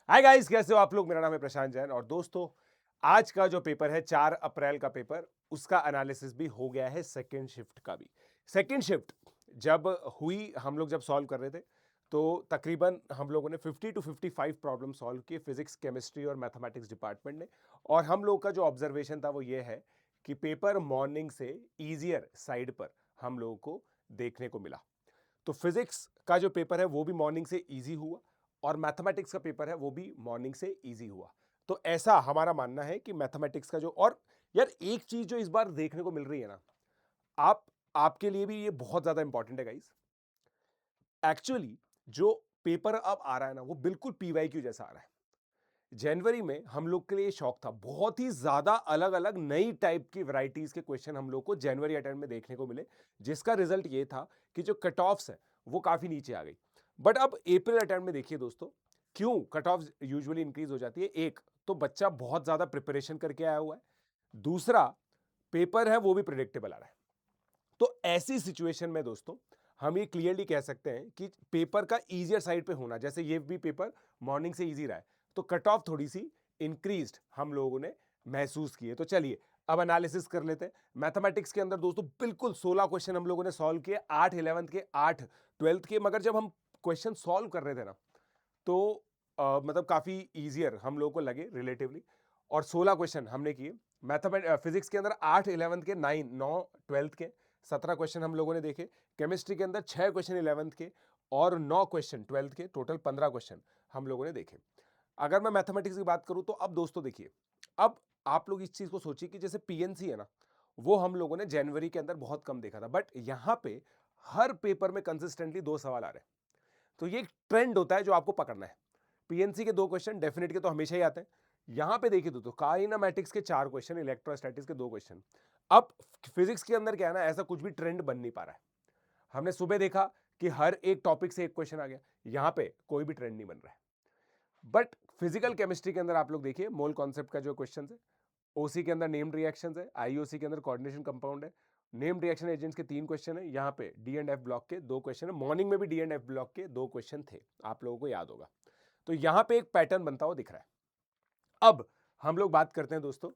Hi guys, कैसे हो आप लोग। मेरा नाम है प्रशांत जैन और दोस्तों आज का जो पेपर है 4 अप्रैल का पेपर, उसका एनालिसिस भी हो गया है सेकेंड शिफ्ट का भी। सेकेंड शिफ्ट जब हुई, हम लोग जब सॉल्व कर रहे थे तो तकरीबन हम लोगों ने 50 टू 55 प्रॉब्लम सॉल्व किए, फिजिक्स, केमिस्ट्री और मैथमेटिक्स डिपार्टमेंट ने। और हम लोग का जो ऑब्जर्वेशन था वो ये है कि पेपर मॉर्निंग से ईजियर साइड पर हम लोगों को देखने को मिला। तो फिजिक्स का जो पेपर है वो भी मॉर्निंग से इजी हुआ और मैथमेटिक्स का पेपर है वो भी मॉर्निंग से इजी हुआ। तो ऐसा हमारा मानना है कि मैथमेटिक्स का जो, और यार एक चीज जो इस बार देखने को मिल रही है ना, आप आपके लिए भी ये बहुत ज्यादा इंपॉर्टेंट है गाइस। एक्चुअली जो पेपर अब आ रहा है ना वो बिल्कुल पीवाईक्यू जैसा आ रहा है। जनवरी में हम लोग के लिए शौक था, बहुत ही ज्यादा अलग अलग नई टाइप की वैरायटीज के क्वेश्चन हम लोग को जनवरी अटेम्प्ट में देखने को मिले, जिसका रिजल्ट ये था कि जो कट ऑफ्स है वो काफी नीचे आ गई। बट अब अप्रैल अटेम्प्ट में देखिए दोस्तों, क्यों कट ऑफ यूजुअली इंक्रीज हो जाती है। एक तो बच्चा बहुत ज्यादा प्रिपरेशन करके आया हुआ है, दूसरा पेपर है वो भी प्रिडिक्टेबल आ रहा है। तो ऐसी सिचुएशन में दोस्तों हम ये क्लियरली कह सकते हैं कि पेपर का इजियर साइड पे होना, जैसे ये भी पेपर मॉर्निंग से इजी रहा है तो कट ऑफ थोड़ी सी इंक्रीज्ड हम लोगों ने महसूस की है। तो चलिए अब एनालिसिस कर लेते हैं। मैथमेटिक्स के अंदर दोस्तों बिल्कुल 16 क्वेश्चन हम लोगों ने सॉल्व किए, 8 11th के, 8 12th के। मगर जब हम क्वेश्चन सॉल्व कर रहे थे ना तो मतलब काफी इजियर हम लोगों को लगे रिलेटिवली। और 16 क्वेश्चन हमने किए। फिजिक्स के अंदर 8 11th के, 9 12th के, 17 क्वेश्चन हम लोगों ने देखे। केमिस्ट्री के अंदर 6 क्वेश्चन 11th के और 9 क्वेश्चन 12th के, टोटल 15 क्वेश्चन हम लोगों ने देखे। अगर मैं मैथमेटिक्स की बात करूं तो अब दोस्तों देखिए, अब आप लोग इस चीज को सोचिए कि जैसे पीएनसी है ना, वो हम लोगों ने जनवरी के अंदर बहुत कम देखा था, बट यहां पे हर पेपर में कंसिस्टेंटली 2 सवाल आ रहे हैं। तो ये एक ट्रेंड होता है जो आपको पकड़ना है। पीएनसी के 2 क्वेश्चन, डेफिनेट के तो हमेशा ही आते हैं। यहां पे देखिए तो काइनेमैटिक्स के 4 क्वेश्चन, इलेक्ट्रोस्टैटिक्स के 2 क्वेश्चन। अब फिजिक्स के अंदर क्या है ना, ऐसा कुछ भी ट्रेंड बन नहीं पा रहा है। हमने सुबह देखा कि हर एक टॉपिक से एक क्वेश्चन आ गया, यहां पे कोई भी ट्रेंड नहीं बन रहा है। बट फिजिकल केमिस्ट्री के अंदर आप लोग देखिए, मोल कॉन्सेप्ट का जो क्वेश्चन है, ओसी के अंदर नेम्ड रिएक्शंस है, आईओसी के अंदर कोऑर्डिनेशन कंपाउंड है, नेम्ड रिएक्शन एजेंट्स के 3 क्वेश्चन है, यहाँ पे डी एंड एफ ब्लॉक के 2 क्वेश्चन है। मॉर्निंग में भी डी एंड एफ ब्लॉक के 2 क्वेश्चन थे, आप लोगों को याद होगा। तो यहाँ पे एक पैटर्न बनता हुआ दिख रहा है। अब हम लोग बात करते हैं दोस्तों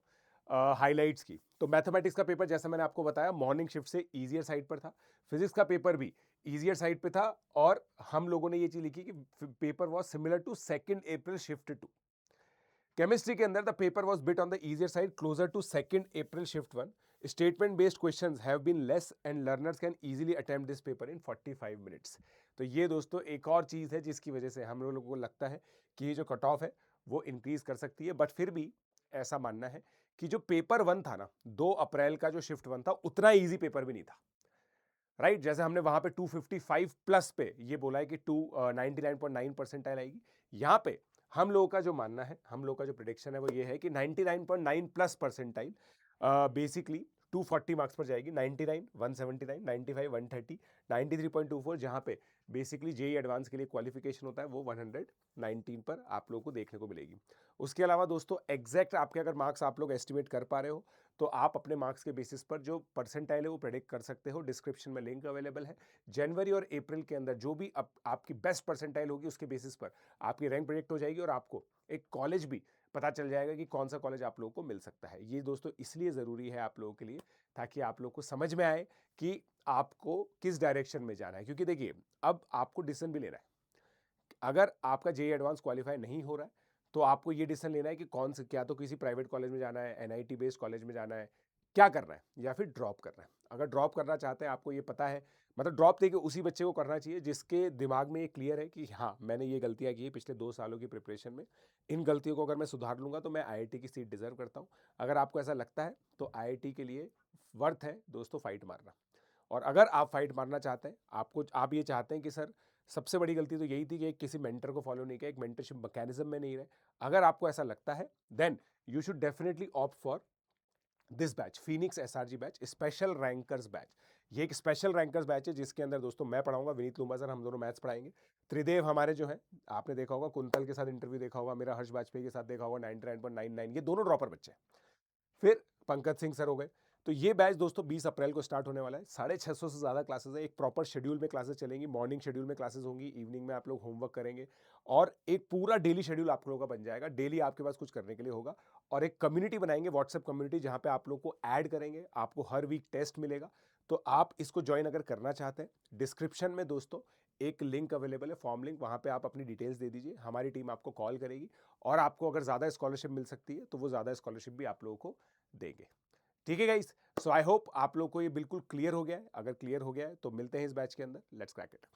हाइलाइट्स की। तो मैथमेटिक्स का पेपर जैसा मैंने आपको बताया मॉर्निंग शिफ्ट से इजियर साइड पर था। फिजिक्स का पेपर भी इजियर साइड पे था और हम लोगों ने ये चीज लिखी कि paper was similar to 2 April shift two. Chemistry के अंदर the paper was bit on the easier side closer to 2 April shift 1। Statement based questions have been less and learners can easily attempt this paper in 45 minutes. तो ये दोस्तों एक और चीज है जिसकी वजह से हम लोगों को लगता है कि ये जो कट ऑफ है वो इंक्रीज कर सकती है। बट फिर भी ऐसा मानना है कि जो पेपर 1 था ना, 2 अप्रैल का जो शिफ्ट 1 था, उतना इजी पेपर भी नहीं था। राइट, जैसे हमने वहां पे 255 प्लस पे ये बोला है कि 99.9 परसेंटाइल आएगी। यहाँ पे हम लोगों का जो मानना है, हम लोगों का जो प्रिडिक्शन है वो ये है कि 99.9 प्लस परसेंटाइल बेसिकली 240 मार्क्स पर जाएगी। 99, 179, 95, 130, 93.24, जहां पे बेसिकली जेई एडवांस के लिए क्वालिफिकेशन होता है वो 119 पर आप लोगों को देखने को मिलेगी। उसके अलावा दोस्तों एग्जैक्ट आपके अगर मार्क्स आप लोग एस्टिमेट कर पा रहे हो तो आप अपने मार्क्स के बेसिस पर जो परसेंटाइल है वो प्रेडिक्ट कर सकते हो। डिस्क्रिप्शन में लिंक अवेलेबल है। जनवरी और अप्रैल के अंदर जो भी आपकी बेस्ट परसेंटाइल होगी उसके बेसिस पर आपकी रैंक प्रेडिक्ट हो जाएगी और आपको एक कॉलेज भी पता चल जाएगा कि कौन सा कॉलेज आप लोगों को मिल सकता है। ये दोस्तों इसलिए ज़रूरी है आप लोगों के लिए ताकि आप लोग को समझ में आए कि आपको किस डायरेक्शन में जाना है। क्योंकि देखिए अब आपको डिसीजन भी लेना है। अगर आपका जेई एडवांस क्वालिफाई नहीं हो रहा है तो आपको ये डिसीजन लेना है कि कौन से, क्या तो किसी प्राइवेट कॉलेज में जाना है, एनआईटी बेस्ड कॉलेज में जाना है, क्या करना है, या फिर ड्रॉप करना है। अगर ड्रॉप करना चाहते हैं, आपको ये पता है, मतलब ड्रॉप देखिए उसी बच्चे को करना चाहिए जिसके दिमाग में ये क्लियर है कि हाँ मैंने ये गलतियां की है पिछले 2 सालों की प्रिपरेशन में, इन गलतियों को अगर मैं सुधार लूंगा तो मैं आईआईटी की सीट डिजर्व करता हूँ। अगर आपको ऐसा लगता है तो आईआईटी के लिए वर्थ है दोस्तों फाइट मारना। और अगर आप फाइट मारना चाहते हैं, आप ये चाहते हैं कि सर सबसे बड़ी गलती तो यही थी कि किसी मेंटर को फॉलो नहीं किया, एक मेंटरशिप मैकेनिज्म में नहीं रहे, अगर आपको ऐसा लगता है then you should definitely opt for this batch, phoenix SRG batch, special rankers batch. ये एक स्पेशल रैंकर्स बैच है जिसके अंदर दोस्तों मैं पढ़ाऊंगा, विनीत लुम्बा सर, हम दोनों मैथ्स पढ़ाएंगे। त्रिदेव हमारे जो है, आपने देखा होगा कुंतल के साथ इंटरव्यू देखा होगा, मेरा हर्ष वाजपेयी के साथ देखा होगा, 99.99, ये दोनों ड्रॉपर बच्चे हैं। फिर पंकज सिंह सर हो गए। तो ये बैच दोस्तों 20 अप्रैल को स्टार्ट होने वाला है। 650 से ज़्यादा क्लासेस है। एक प्रॉपर शेड्यूल में क्लासेस चलेंगी। मॉर्निंग शेड्यूल में क्लासेस होंगी, इवनिंग में आप लोग होमवर्क करेंगे और एक पूरा डेली शेड्यूल आप लोगों का बन जाएगा। डेली आपके पास कुछ करने के लिए होगा और एक कम्युनिटी बनाएंगे, व्हाट्सएप कम्युनिटी, जहाँ पे आप लोग को ऐड करेंगे। आपको हर वीक टेस्ट मिलेगा, तो आप इसको ज्वाइन अगर करना चाहते हैं, डिस्क्रिप्शन में दोस्तों एक लिंक अवेलेबल है, फॉर्म लिंक, वहाँ पे आप अपनी डिटेल्स दे दीजिए। हमारी टीम आपको कॉल करेगी और आपको अगर ज़्यादा स्कॉलरशिप मिल सकती है तो वो ज़्यादा स्कॉलरशिप भी आप लोगों को देंगे। ठीक है गाइस, सो आई होप आप लोग को ये बिल्कुल क्लियर हो गया है। अगर क्लियर हो गया है तो मिलते हैं इस बैच के अंदर। Let's crack it.